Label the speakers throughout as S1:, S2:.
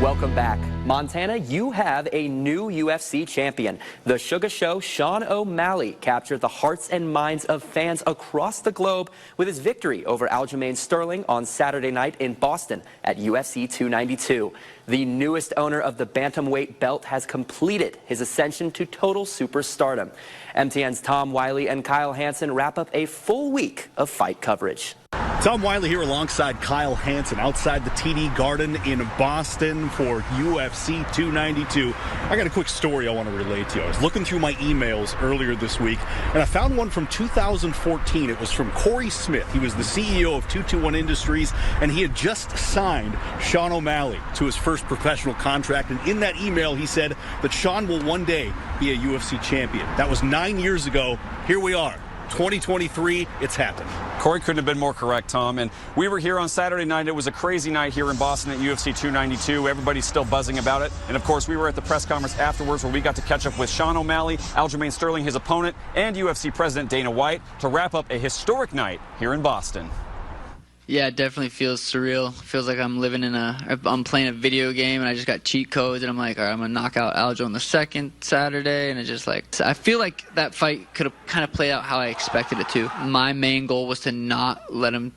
S1: Welcome back. Montana, you have a new UFC champion. The Sugar Show, Sean O'Malley, captured the hearts and minds of fans across the globe with his victory over Aljamain Sterling on Saturday night in Boston at UFC 292. The newest owner of the bantamweight belt has completed his ascension to total superstardom. MTN's Tom Wiley and Kyle Hansen wrap up a full week of fight coverage.
S2: Tom Wiley here alongside Kyle Hansen outside the TD Garden in Boston for UFC 292. I got a quick story I want to relate to you. I was looking through my emails earlier this week, and I found one from 2014. It was from Corey Smith. He was the CEO of 221 Industries, and he had just signed Sean O'Malley to his first professional contract. And in that email, he said that Sean will one day be a UFC champion. That was 9 years ago. Here we are. 2023, it's happened.
S3: Corey couldn't have been more correct, Tom. And we were here on Saturday night. It was a crazy night here in Boston at UFC 292. Everybody's still buzzing about it. And, of course, we were at the press conference afterwards where we got to catch up with Sean O'Malley, Aljamain Sterling, his opponent, and UFC President Dana White to wrap up a historic night here in Boston.
S4: Yeah, it definitely feels surreal. It feels like I'm I'm playing a video game and I just got cheat codes and I'm like, all right, I'm going to knock out Aljo on the second Saturday. And it just I feel like that fight could have kind of played out how I expected it to. My main goal was to not let him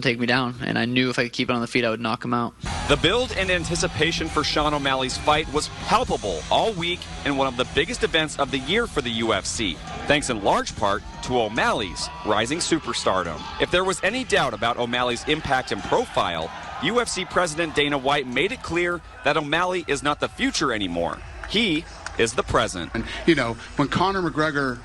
S4: take me down, and I knew if I could keep it on the feet, I would knock him out.
S3: The build and anticipation for Sean O'Malley's fight was palpable all week in one of the biggest events of the year for the UFC, thanks in large part to O'Malley's rising superstardom. If there was any doubt about O'Malley's impact and profile, UFC President Dana White made it clear that O'Malley is not the future anymore. He is the present.
S5: And, when Conor McGregor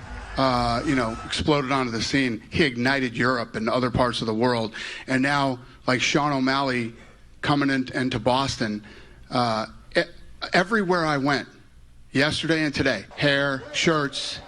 S5: exploded onto the scene, he ignited Europe and other parts of the world. And now, like Sean O'Malley coming into Boston, everywhere I went, yesterday and today, hair, shirts,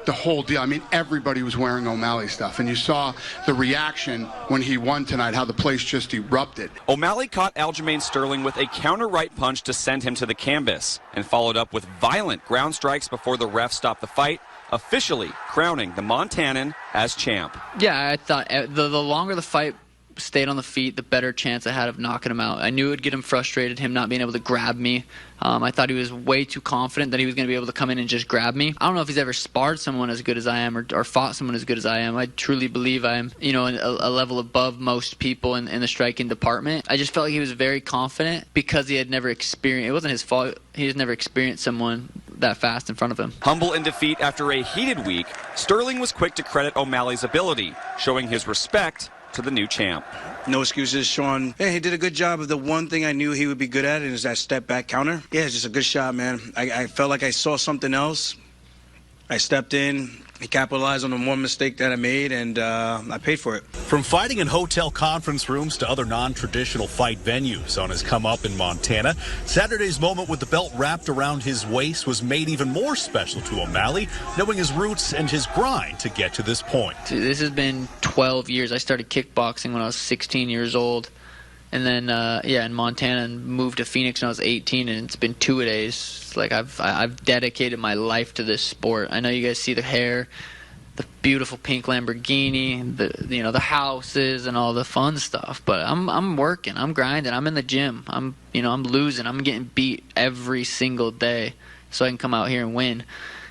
S5: the whole deal. I mean, everybody was wearing O'Malley stuff. And you saw the reaction when he won tonight, how the place just erupted.
S3: O'Malley caught Aljamain Sterling with a counter right punch to send him to the canvas and followed up with violent ground strikes before the ref stopped the fight, officially crowning the Montanan as champ.
S4: Yeah, I thought the longer the fight stayed on the feet, the better chance I had of knocking him out. I knew it would get him frustrated, him not being able to grab me. I thought he was way too confident that he was going to be able to come in and just grab me. I don't know if he's ever sparred someone as good as I am or fought someone as good as I am. I truly believe I am, a level above most people in the striking department. I just felt like he was very confident because he had never experienced, it wasn't his fault, he has never experienced someone that fast in front of him.
S3: Humble in defeat after a heated week, Sterling was quick to credit O'Malley's ability, showing his respect to the new champ.
S6: No excuses, Sean. Yeah, he did a good job of the one thing I knew he would be good at, and is that step back counter. Yeah, it's just a good shot, man. I felt like I saw something else. I stepped in. He capitalized on the one mistake that I made, and I paid for it.
S2: From fighting in hotel conference rooms to other non-traditional fight venues on his come up in Montana, Saturday's moment with the belt wrapped around his waist was made even more special to O'Malley, knowing his roots and his grind to get to this point.
S4: This has been 12 years. I started kickboxing when I was 16 years old. And then, in Montana, and moved to Phoenix when I was 18, and it's been 2-a-days. Like I've dedicated my life to this sport. I know you guys see the hair, the beautiful pink Lamborghini, the houses and all the fun stuff. But I'm working, I'm grinding, I'm in the gym. I'm losing, I'm getting beat every single day, so I can come out here and win.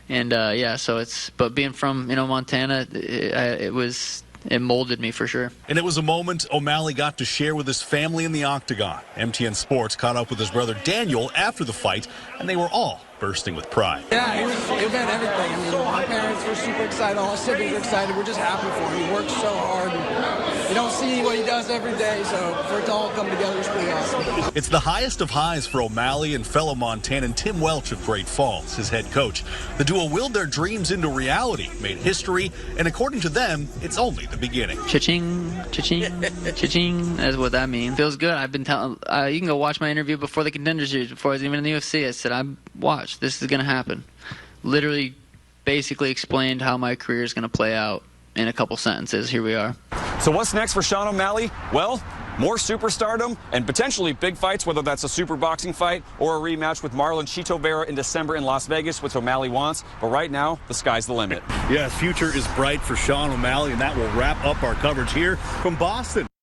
S4: And but being from Montana, it molded me for sure.
S2: And it was a moment O'Malley got to share with his family in the octagon. MTN Sports caught up with his brother Daniel after the fight, and they were all bursting with pride.
S7: Yeah, it meant everything. I mean, my parents were super excited. All our siblings were excited. We're just happy for him. He works so hard. You don't see what he does every day, so for it to all come together is pretty awesome.
S2: It's the highest of highs for O'Malley and fellow Montanan Tim Welch of Great Falls, his head coach. The duo willed their dreams into reality, made history, and according to them, it's only the beginning.
S4: Cha-ching, cha-ching, cha-ching. That's what that means. Feels good. I've been telling, you can go watch my interview before the Contender Series, before I was even in the UFC. I said, watch, this is going to happen. Literally, basically explained how my career is going to play out in a couple sentences. Here we are.
S3: So what's next for Sean O'Malley? Well, more superstardom and potentially big fights, whether that's a super boxing fight or a rematch with Marlon Chito Vera in December in Las Vegas, which O'Malley wants. But right now, the sky's the limit.
S2: Yeah, future is bright for Sean O'Malley, and that will wrap up our coverage here from Boston.